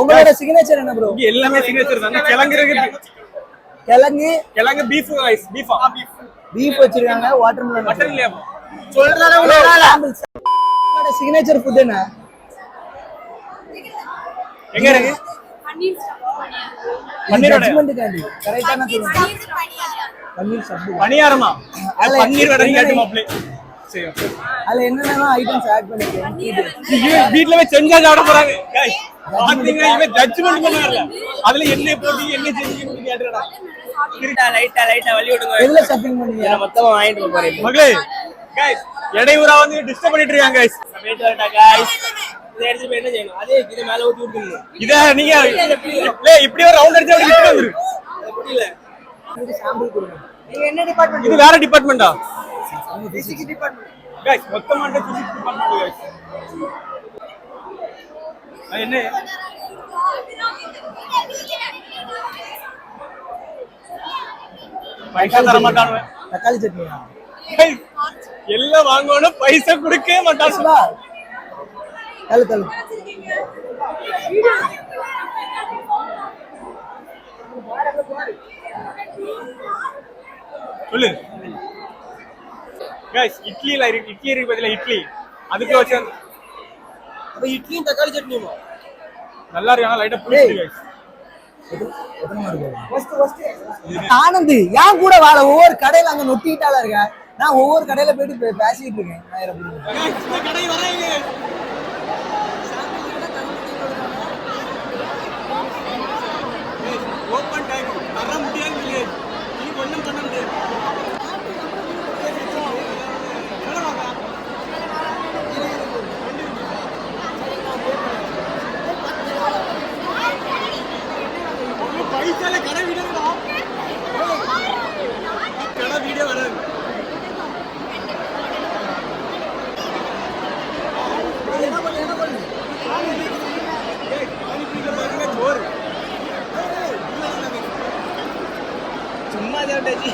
உங்களோட சிக்னேச்சர் என்ன ப்ரோ? இங்க எல்லாமே சிக்னேச்சர் தான். கிழங்கு இருக்கு. கிழங்கு பீஃப் ரைஸ், பீஃபா? பீஃப் வச்சிருக்காங்க, வாட்டர்மெலன். மட்டன் இல்லையா? சொல்றதால உங்களோட சிக்னேச்சர் ஃபுட் என்ன? எங்க இருக்கு? பன்னீர் ஜட்ஜ்மென்ட் காண்டி கரெக்ட்டான சொல்லுங்க. பன்னீர் சப்பு. பனியாரமா? அது பன்னீர் வடை கேட்டு மாப்ளே. சரி. அதுல என்னென்ன ஐட்டம்ஸ் ஆட் பண்ணிருக்கீங்க? வீட்ல போய் செஞ்சா சாப்பிட போறாங்க. गाइस பாத்தீங்க இவன் ஜட்ஜ்மென்ட் பண்ணாருல. அதுல என்ன போட்டு என்ன செஞ்சீங்கன்னு கேட்றடா. லைட்டா வலி விடுங்க. எல்லாம் ஷாப்பிங் பண்ணீங்க? மொத்தமா வாங்கிட்டு போறேன் மகளே. गाइस இடையூறா வந்து டிஸ்டர்ப் பண்ணிட்டு இருக்காங்க गाइस. வெயிட் வரட்டா गाइस. இத எடுத்து என்ன செய்யணும்? அதே இது மேல ஊத்தி விட்டுறணும். இத நீங்க இப்படி ஒரு ரவுண்ட் அடிச்சு அப்படி விட்டு வந்துரு. அது முடியல. இது சாம்பிள் கொடுங்க. நீங்க என்ன டிபார்ட்மென்ட்? இது வேற டிபார்ட்மென்ட்டா? Physics department. गाइस மொத்தமா இந்த பிசிக்ஸ் டிபார்ட்மென்ட் गाइस. என்ன பைசா தர மாட்டானே. தக்காளி சட்னியா? எல்லாம் வாங்கணும் பைசா கொடுக்கவே மாட்டானுடா. தள்ளு சொல்லு. गाइस இட்லி இருக்கு பதிலா இட்லி. அதுக்கு வச்ச அப்ப இட்லியும் தக்காளி சட்னியுமா? நல்லா இருக்கு. ஆனா லைட்டா புளிக்குது गाइस. ஆனந்த் ஏன் கூட வாழ ஒவ்வொரு கடையில அங்க நொட்டிட்டால இருக்க. நான் ஒவ்வொரு கடையில போயிட்டு பேசிட்டு இருக்கேன். கடை வராங்க. ஓபன் டைம் தர முடியாது இல்லையே. நீ ஒண்ணும் பண்ண முடியாது. பைசால கடை வீடியோடா. கடை வீடியோ வராது. சும்மா தேவட்டாச்சி.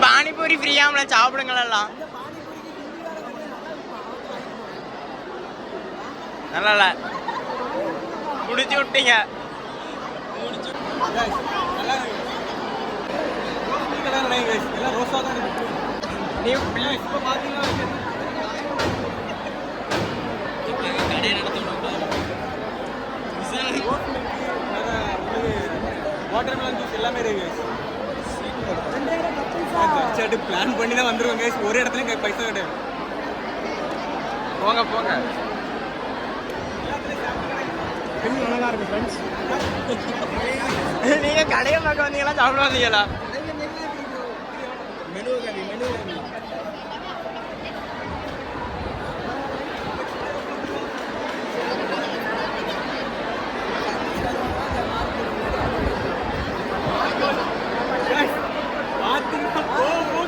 பானிபூரி ஃப்ரீயாமல சாப்பிடுங்களா? நல்லா குடிச்சு விட்டீங்க. நீ இப்ப பாத்தீங்கன்னா கடை வாட்டர்மெலன் ஜூஸ் எல்லாமே இருக்கு. பிளான் பண்ணி தான் வந்துருவாங்க. ஒரு இடத்துல பைசா கிடையாது. போங்க நல்லா இருக்கு ஃப்ரெண்ட்ஸ். நீங்க கடையை பார்க்க வந்தீங்களா சாப்பிட வந்தீங்களா? மெனு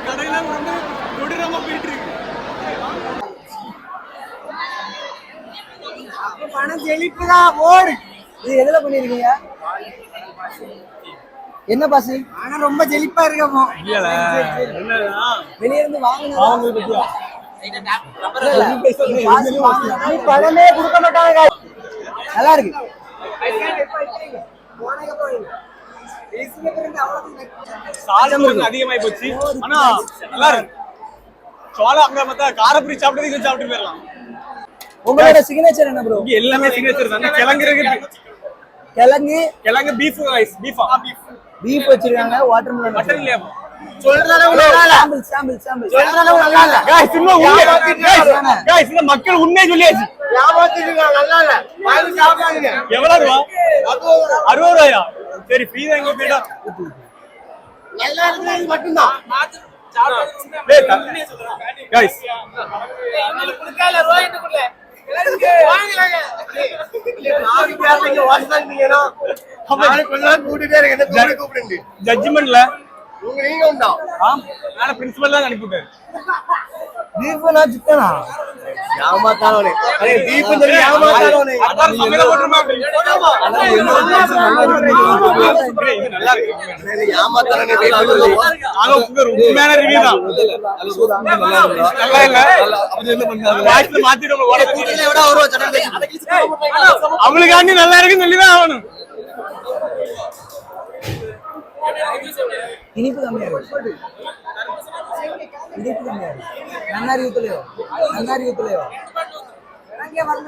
கடையில வந்து கொடூரமா போயிட்டு இருக்கு. பணம் செழிப்புதா போடு. இது எதுல பண்ணிருக்கீங்க? என்ன பாசி? ஆனா ரொம்ப செழிப்பா இருக்கமோ. இல்லல என்னடா வெளிய இருந்து வாங்குனது பத்தியா? பணமே கொடுக்க மாட்டாங்க. நல்லா இருக்கு. சால்ட் அதிகமாயி போச்சு. ஆனா நல்லா இருக்கு. சோளா அங்க மத்த காரப்பூரி சாப்பிட்டதுக்கு சாப்பிட்டு போயிடலாம். உங்களோட சிக்னேச்சர் என்ன ப்ரோ? இங்க எல்லாமே சிக்னேச்சர் தான். கிழங்கு இருக்கு. கிழங்கு பீஃப் ரைஸ், பீஃபா? பீஃப் வச்சிருக்காங்க, வாட்டர்மெலன். மட்டன் இல்லையா? சொல்றதால சாம்பிள் சொல்றதால நல்லா இல்ல. गाइस சும்மா गाइस இந்த மக்கள் உண்மையை சொல்லியாச்சு. வியாபாரத்துக்கு நல்லா இல்ல. வாங்கி சாப்பிடுங்க. எவ்வளவு ரூபா? 60 ரூபாயா? சரி ஃப்ரீ தான் இங்க போய்டா. நல்லா இருக்குது மட்டும் தான். गाइस உங்களுக்கு குடுக்கல ரோஹித் குடுல. வாங்குறாங்க. நாளைக்கு பேர்லங்க வாட்ஸ்அப்ங்கனா. நாளைக்கு கொஞ்ச நாள் கூட்டிட்டே இருங்க. என்ன கூப்பிடுங்க. ஜட்ஜ்மென்ட்ல நீங்க உண்டா? மேல பிரின்சிபல் தான் அனுப்பி விட்டாரு. பீஃப்னா சிக்கனா? ஏமாத்தானே அரே டீப் சொல்லி ஏமாத்தானே அதான் சமையல போட்டுமா அப்படி நல்லா இருக்கு ஏமாத்தானே ஆனா உங்க உண்மையான ரிவ்யூ தான் நல்லா இல்ல அப்படி என்ன பண்ணாங்க வாய்ஸ்ல மாத்திடுங்க ஓட கூட்டல விட ஒரு அவளுக்கு நல்லா இருக்குன்னு சொல்லி தான் ஆகணும் இனிப்பு கம்மியா இருக்கு இனிப்பு கம்மியா இருக்கு நன்னாரி ஊத்துலையோ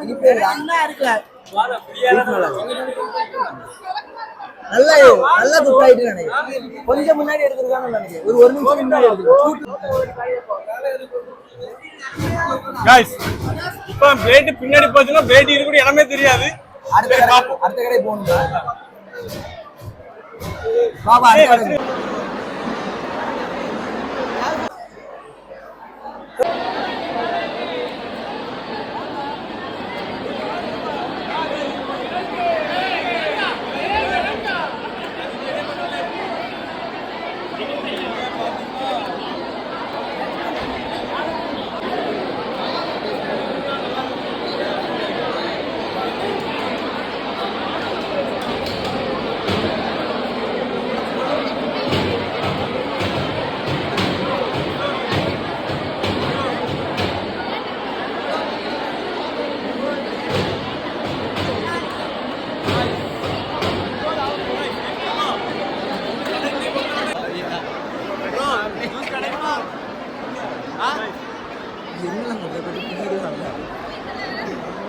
இனிப்பு நல்லா இருக்குல்ல நல்லா குக் ஆயிட்டு நினைக்கிறேன் கொஞ்சம் முன்னாடி எடுத்துருக்கான்னு நினைக்கிறேன் ஒரு நிமிஷம் முன்னாடி गाइस இப்போ பிளேட் பின்னாடி போச்சுனா பிளேட் இருக்குற இடமே தெரியாது அடுத்த கடை போணும் பாபா அடுத்த கடை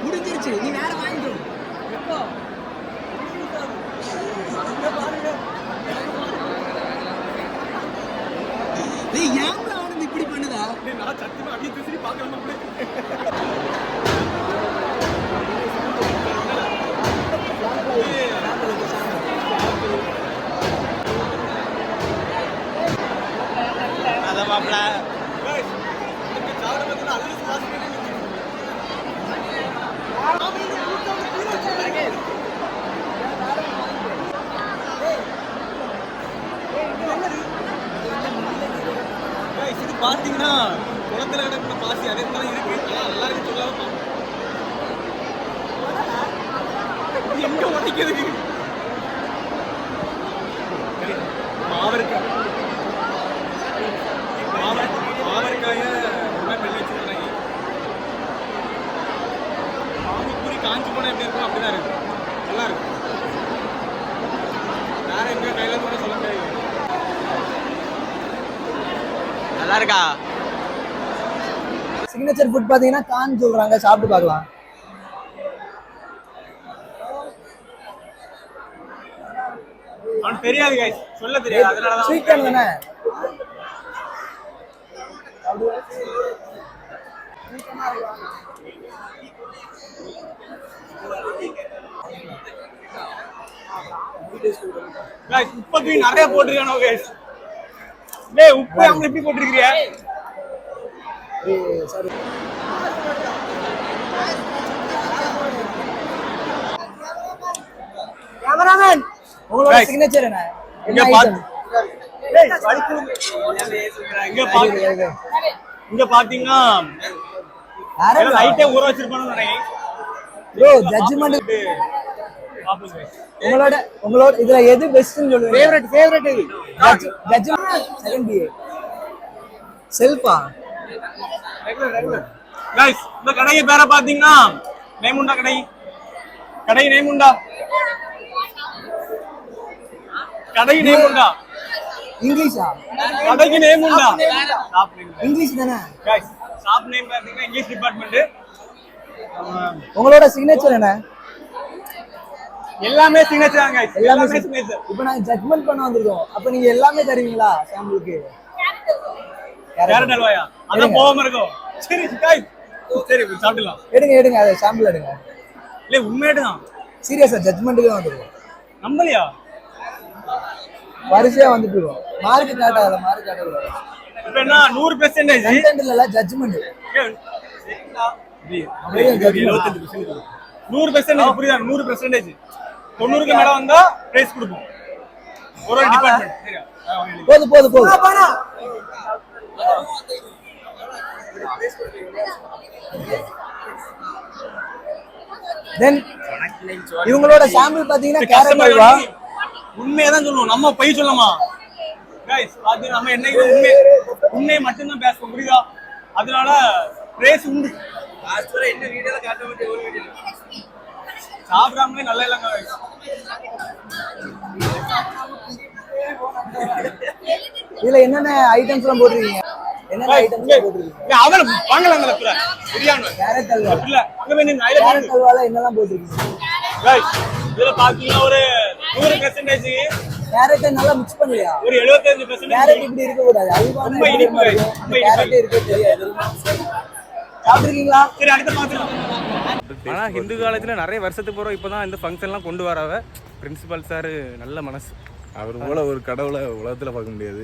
முடிஞ்சிருச்சு நீ வேற வாங்கிக்கோ எப்போ டேய் ஏன்டா அவன் இப்படி பண்ணுதா நான் சத்தியமா அப்படியே திருப்பி பார்க்கறேன் அத மாப்ள गाइस இந்த சாவட வந்து நல்ல சுவாசம் இது பாத்தீங்கன்னா குளத்துல கிடக்குற பாசி அதே மாதிரி இருக்கு நல்லா இருக்கு சொல்லாம எங்க ஒட்டிக்கிறது மாவரைக்காய வெள்ளை வச்சுருக்காங்க பானிபூரி காஞ்சி போனா எப்படி இருக்கும் அப்படிதான் இருக்கு நல்லா இருக்கு வேற எங்க கையில கூட சொல்ல முடியாது நல்லா இருக்கா சிக்னேச்சர் ஃபுட் பாத்தீங்கன்னா கான் சொல்றாங்க சாப்பிட்டு பார்க்கலாம் அவனுக்கு தெரியாது गाइस சொல்ல தெரியாது அதனால தான் ஸ்வீட் கார்ன் தானே गाइस உப்பு நிறைய போட்டுருக்கானோ गाइस டேய் உப்பு அங்க எப்படி போட்டுருக்கீங்க சாரி கேமராமேன் உங்களோட சிக்னேச்சர் என்ன இங்க பாத்து டேய் இங்க பாத்தீங்கன்னா லைட்டே ஊற வச்சிருப்பானு நினைக்கிறேன் ப்ரோ ஜட்ஜ்மென்ட் உங்களோட இதுல எது பெஸ்ட்னு சொல்லுவீங்க ஃபேவரட் ஜட்ஜ்மென்ட் செகண்ட் பிஏ செல்ஃபா गाइस இந்த கடையை பேரை பாத்தீங்கன்னா நேமுண்டா கடை நேமுண்டா கடை நேமுண்டா இங்கிலீஷா கடைக்கு நேமுண்டா இங்கிலீஷ் தானே गाइस ஷாப் நேம் பாத்தீங்கன்னா இங்கிலீஷ் டிபார்ட்மெண்ட் உங்களோட சிக்னேச்சர் என்ன எல்லாமே சிக்னேச்சர் தான் गाइस எல்லாமே சிக்னேச்சர் இப்போ நாங்க ஜட்ஜ்மென்ட் பண்ண வந்திருக்கோம் அப்ப நீங்க எல்லாமே தருவீங்களா சாம்பிளுக்கு கேரட் அல்வாயா அத போகாம இருக்கும் சரி गाइस சரி சாப்பிடலாம் எடுங்க அதை சாம்பிள் எடுங்க இல்ல உண்மையாடு தான் சீரியஸா ஜட்ஜ்மென்ட்க்கு தான் வந்திருக்கோம் நம்பலையா வரிசையா வந்துட்டு இருக்கோம் மார்க் காட்டாதல மார்க் காட்டல இப்போ என்ன 100% கண்டென்ட் இல்ல ஜட்ஜ்மென்ட் 100% புரியுதா 100% 90க்கு மேல வந்தா பிரைஸ் கொடுப்போம் ஒரு டிபார்ட்மென்ட் சரியா போது தென் இவங்களோட சாம்பிள் பாத்தீங்கன்னா கேரட் அல்வா. உண்மையை தான் சொல்லுவோம், நம்ம பொய் சொல்லலாமா கைஸ்? அது நம்ம என்னைக்கு உண்மையை மட்டும்தான் பேச முடியுதா, அதனால பிரேஸ் உண்டு. என்ன வீடியோல காட்ட வேண்டிய ஒரு வீடியோ சாப்பிடாமலே நல்லா இல்லைங்க guys. இதுல என்னென்ன ஐட்டம்ஸ் எல்லாம் போட்டிருக்கீங்க? என்னென்ன ஐட்டம்ஸ் போட்டிருக்கீங்க? ஏய், அவள வாங்கலாங்கல புள்ள பிரியாணி கேரட் அல்வா. இல்ல அங்க போய் நின்னு ஐல கேரட் அல்வால என்னெல்லாம் போட்டிருக்கீங்க? गाइस இதுல பாத்தீங்கன்னா ஒரு 100% கேரட்டை நல்லா மிக்ஸ் பண்ணலையா? ஒரு 75% கேரட் இப்படி இருக்க கூடாது. அல்வா ரொம்ப இனிப்பு guys, ரொம்ப கேரட் இருக்க தெரியாது. சாப்பிட்டுருக்கீங்களா? சரி அடுத்து பாத்துக்கலாம். ஆனா ஹிந்து காலேஜ்ல நிறைய வருஷத்துக்கு பிறகு இப்பதான் இந்த ஃபங்க்ஷன்லாம் கொண்டு வராவ. பிரின்சிபல் சார் நல்ல மனசு. அவர் போல ஒரு கடவுளை உலகத்துல பார்க்க முடியாது.